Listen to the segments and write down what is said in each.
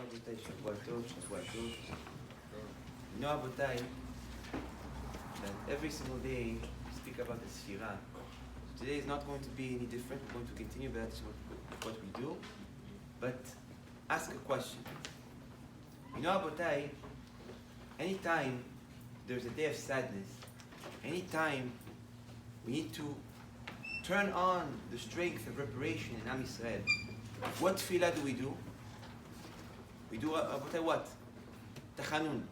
רבותיי, שבוע טוב, שבוע טוב. You know, רבותיי, that every single day we speak about the Sfirah. Today is not going to be any different. We're going to continue, but that's what we do. But ask a question. You know, rabotay, anytime there's a day of sadness, anytime we need to turn on the strength of reparation in Am Yisrael, what tefillah do? We do, rabotay, what? Tachanun.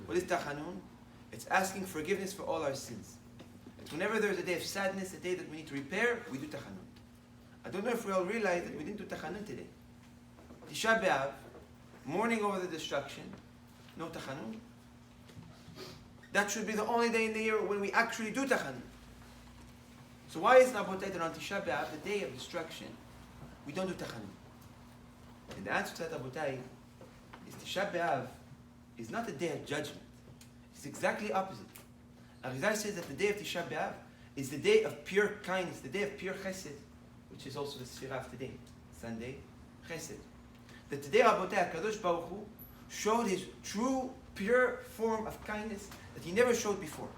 What is tachanun? It's asking forgiveness for all our sins. It's whenever there's a day of sadness, a day that we need to repair, we do tachanun. I don't know if we all realize that we didn't do tachanun today. Tisha Bav, mourning over the destruction, no tachanun. That should be the only day in the year when we actually do tachanun. So why is it not that on Tisha Bav, the day of destruction, we don't do tachanun? And the answer to that, Rabotai, is Tisha B'Av is not a day of judgment. It's exactly opposite. Arizal says that the day of Tisha B'Av is the day of pure kindness, the day of pure chesed, which is also the Sfirah of today, Sunday, chesed. That today, Rabotai, HaKadosh Baruch Hu showed his true, pure form of kindness that he never showed before.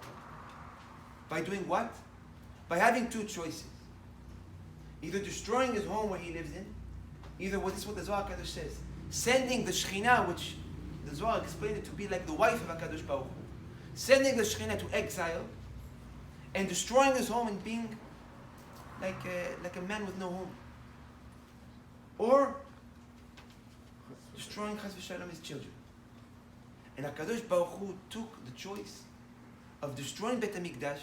By doing what? By having two choices. Either destroying his home where he lives in, either this is what the Zohar HaKadosh says, sending the Shekhinah, which the Zohar explained it to be like the wife of HaKadosh Baruch Hu, sending the Shekhinah to exile, and destroying his home and being like a man with no home. Or destroying Chas v'Shalom his children. And HaKadosh Baruch Hu took the choice of destroying Bet HaMikdash,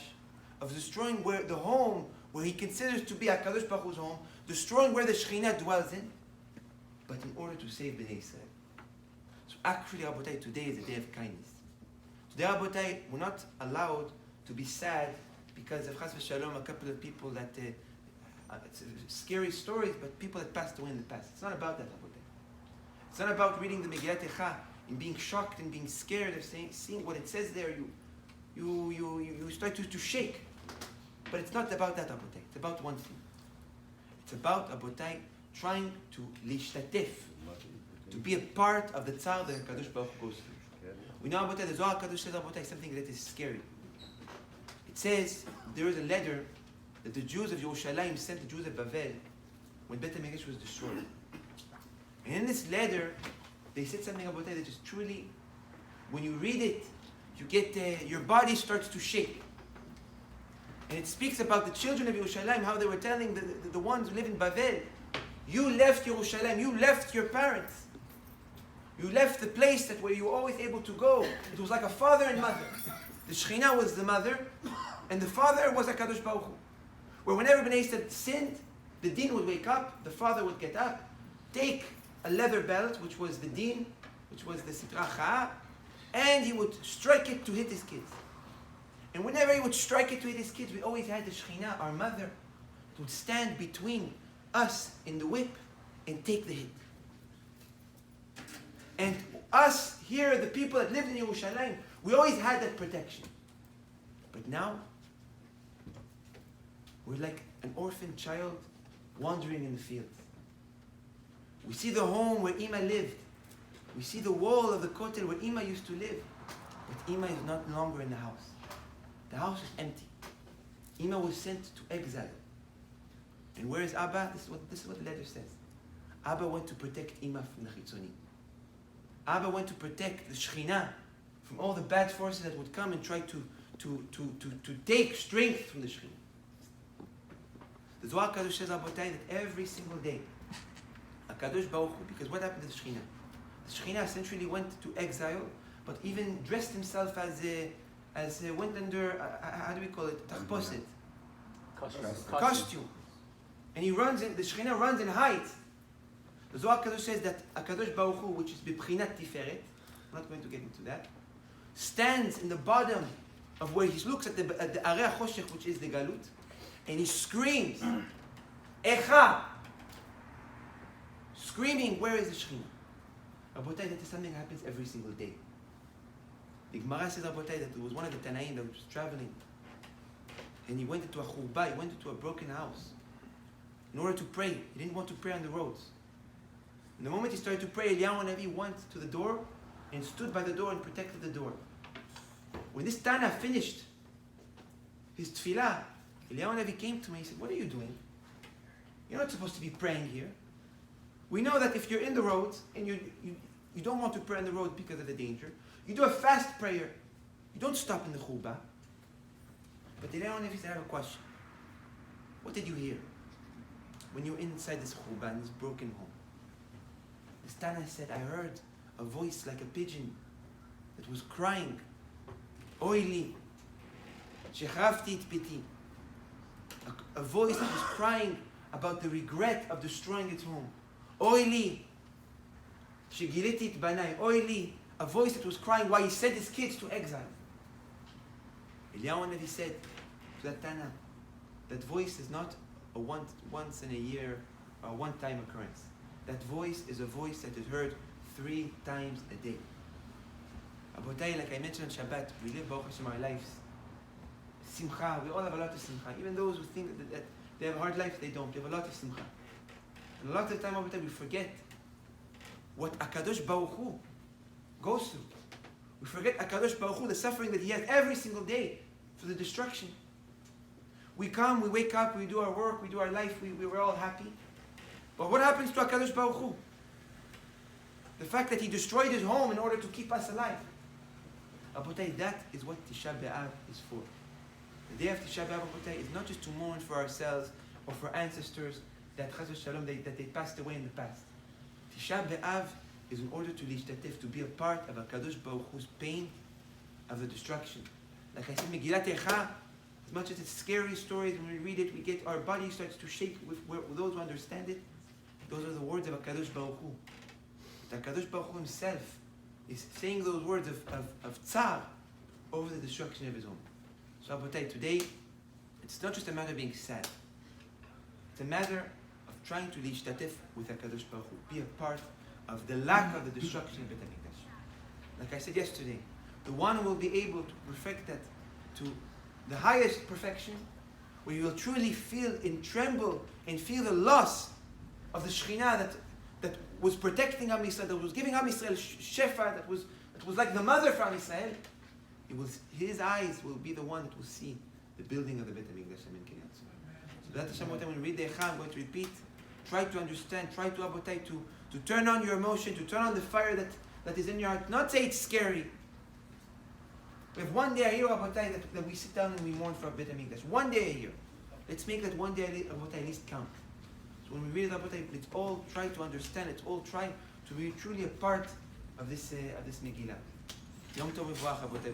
of destroying where the home where he considers to be HaKadosh Baruch Hu's home, destroying where the Shekhinah dwells in, but in order to save Bnei Yisrael. So actually, Rabotai, today is a day of kindness. Today, Rabotai, we're not allowed to be sad because of Chas v'Shalom, a couple of people that, it's scary stories, but people that passed away in the past. It's not about that, Rabotai. It's not about reading the Megillat Echa and being shocked and being scared of seeing what it says there. You start to shake. But it's not about that, Rabotai. It's about one thing. It's about, Rabotai, trying to lishtatef, to be a part of the tzar that HaKadosh Baruch Hu goes through. We know, Rabotai, the Zohar HaKadosh says, Rabotai, something that is scary. It says, there is a letter that the Jews of Yerushalayim sent the Jews of Bavel when Bet HaMikdash was destroyed. And in this letter, they said something, Rabotai, that is truly, when you read it, you get, your body starts to shake. And it speaks about the children of Yerushalayim, how they were telling the ones who live in Bavel, you left Yerushalayim, you left your parents. You left the place where you were always able to go. It was like a father and mother. The Shekhinah was the mother, and the father was HaKadosh Baruch Hu. Where whenever Bnei Yisrael sinned, the Din would wake up, the father would get up, take a leather belt, which was the Din, which was the Sitra Cha'a, and he would strike it to hit his kids. And whenever he would strike it to hit his kids, we always had the Shekhinah, our mother, would stand between us in the whip and take the hit. And us here, the people that lived in Yerushalayim, we always had that protection. But now, we're like an orphan child wandering in the fields. We see the home where Ima lived. We see the wall of the kotel where Ima used to live. But Ima is not longer in the house. The house is empty. Ima was sent to exile. And where is Abba? This is what the letter says. Abba went to protect Ima from the Chitzoni. Abba went to protect the Shekhinah from all the bad forces that would come and try to take strength from the Shekhinah. The Zohar HaKadosh says, Rabotai, that every single day, HaKadosh Baruch Hu, because what happened to the Shekhinah? The Shekhinah essentially went to exile, but even dressed himself as went under, how do we call it? Tachposet. Costume. And he runs in, the Shekhinah runs and hides. The Zohar HaKadosh says that HaKadosh Baruch Hu, which is B'Pchinat Tiferet, I'm not going to get into that, stands in the bottom of where he looks at the Arei HaChoshech, which is the Galut, and he screams, Echa! Screaming, where is the Shekhinah? Rabotai, that is something that happens every single day. The Gemara says, Rabotai, that there was one of the Tanaim that was traveling, and he went into a churba, he went into a broken house, in order to pray. He didn't want to pray on the roads. And the moment he started to pray, Eliyahu Hanavi went to the door and stood by the door and protected the door. When this Tana finished his tefillah, Eliyahu Hanavi came to me and he said, "What are you doing? You're not supposed to be praying here. We know that if you're in the road and you don't want to pray on the road because of the danger, you do a fast prayer. You don't stop in the chuba." But Eliyahu Hanavi said, "I have a question. What did you hear when you were inside this chuba in this broken home?" This Tana said, "I heard a voice like a pigeon that was crying, Oili, shechavti et piti." A voice that was crying about the regret of destroying its home. Oili, shegiliti et banai. Oili, a voice that was crying why he sent his kids to exile. Eliyahu Hanavi said to that Tana, that voice is not a once in a year or a one-time occurrence. That voice is a voice that is heard 3 times a day. Abotai, like I mentioned on Shabbat, we live Baruch Hashem our lives. Simcha, we all have a lot of simcha. Even those who think that they have a hard life, they don't. They have a lot of simcha. And a lot of the time, Abotai, we forget what HaKadosh Baruch Hu goes through. We forget HaKadosh Baruch Hu, the suffering that he has every single day for the destruction. We come, we wake up, we do our work, we do our life, we're all happy. But what happens to HaKadosh Baruch Hu? The fact that he destroyed his home in order to keep us alive. Abotai, that is what Tisha B'Av is for. The day of Tisha B'Av, Abotai, is not just to mourn for ourselves or for ancestors that Chas Shalom, that they passed away in the past. Tisha B'Av is in order to lishtatef, to be a part of HaKadosh Baruch Hu's pain of the destruction. Like I said, Megillat Eicha, as much as it's scary stories, when we read it, our body starts to shake with those who understand it. Those are the words of HaKadosh Baruch Hu. But HaKadosh Baruch Hu himself is saying those words of tsar over the destruction of his home. So Abotai, today, it's not just a matter of being sad. It's a matter of trying to lishtatef with HaKadosh Baruch Hu, be a part of the lack of the destruction of Beit HaMikdash. Like I said yesterday, the one who will be able to perfect that to the highest perfection, where you will truly feel and tremble and feel the loss of the Shekhinah that was protecting Am Yisrael, that was giving Am Yisrael Shefa, that was like the mother for Am Yisrael. His eyes will be the one that will see the building of the Beit HaMikdash. So that Hashem, when we read the Eicha, I'm going to repeat, try to understand, try to Abotai, to turn on your emotion, to turn on the fire that is in your heart. Not say it's scary. We have one day a year, Abotai, that we sit down and we mourn for our Beit HaMikdash. One day a year. Let's make that one day Abotai at least count. So when we read it, Abotai, let's all try to understand, let's all try to be truly a part of this Megillah. Yom Tov V'Vrach, Abotai.